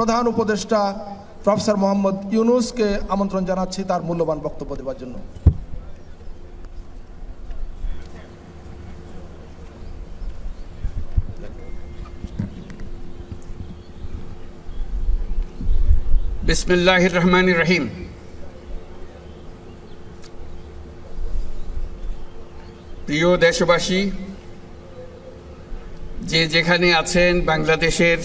প্রধান উপদেষ্টা প্রফেসর মোহাম্মদ ইউনূসকে আমন্ত্রণ জানাচ্ছি তার মূল্যবান বক্তব্য দেওয়ার জন্য। বিসমিল্লাহির রহমানির রহিম। প্রিয় দেশবাসী, যে যেখানে আছেন, বাংলাদেশের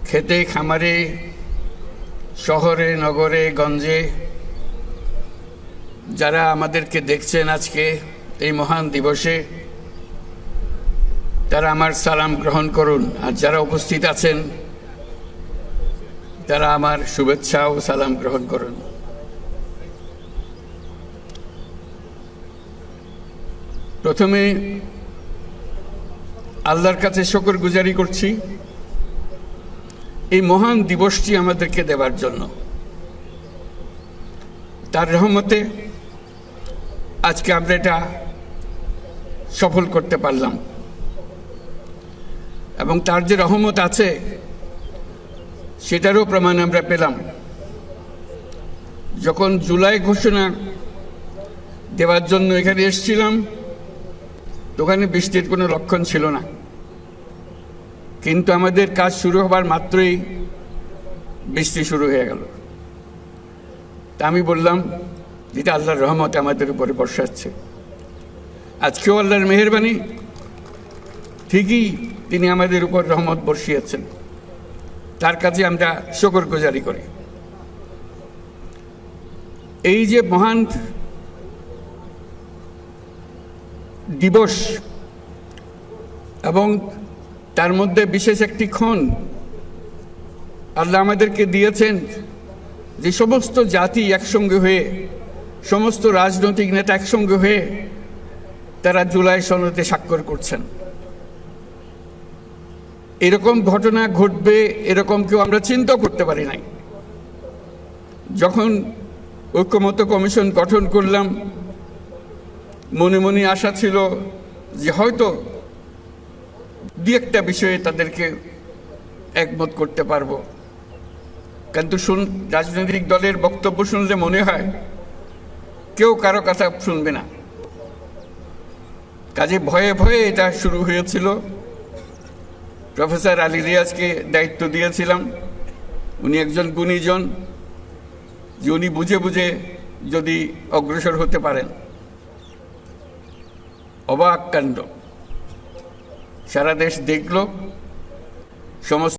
খেতে খামারে, শহরে নগরে গঞ্জে যারা আমাদেরকে দেখছেন আজকে এই মহান দিবসে, তারা আমার সালাম গ্রহণ করুন। আর যারা উপস্থিত আছেন তারা আমার শুভেচ্ছা ও সালাম গ্রহণ করুন। প্রথমে আল্লাহর কাছে শুকরগুজারি করছি এই মহান দিবসটি আমাদেরকে দেওয়ার জন্য। তার রহমতে আজকে আমরা এটা সফল করতে পারলাম, এবং তার যে রহমত আছে সেটারও প্রমাণ আমরা পেলাম। যখন জুলাই ঘোষণা দেওয়ার জন্য এখানে এসেছিলাম, ওখানে বৃষ্টির কোনো লক্ষণ ছিল না, কিন্তু আমাদের কাজ শুরু হবার মাত্রই বৃষ্টি শুরু হয়ে গেল। তা আমি বললাম যেটা আল্লাহর রহমত আমাদের উপরে বর্ষাচ্ছে। আজকেও আল্লাহর মেহেরবানি, ঠিকই তিনি আমাদের উপর রহমত বর্ষিয়েছেন। তার কাছে আমরা শুকরগুজারি করি। এই যে মহান দিবস, এবং তার মধ্যে বিশেষ একটি ক্ষণ আল্লাহ আমাদেরকে দিয়েছেন, যে সমস্ত জাতি একসঙ্গে হয়ে, সমস্ত রাজনৈতিক নেতা একসঙ্গে হয়ে তারা জুলাই সনদে স্বাক্ষর করছেন। এরকম ঘটনা ঘটবে এরকম কেউ আমরা চিন্তা করতে পারি নাই। যখন ঐক্যমত্য কমিশন গঠন করলাম, মনে মনে আশা ছিল যে হয়তো দু একটা বিষয়ে তাদেরকে একমত করতে পারবো, কিন্তু রাজনৈতিক দলের বক্তব্য শুনলে মনে হয় কেউ কারো কথা শুনবে না। কাজে ভয়ে ভয়ে এটা শুরু হয়েছিল। প্রফেসর আলী রিয়াজকে দায়িত্ব দিয়েছিলাম, উনি একজন গুণীজন, যে উনি বুঝে বুঝে যদি অগ্রসর হতে পারেন। অবাক কাণ্ড, সারা দেশ দেখল। সমস্ত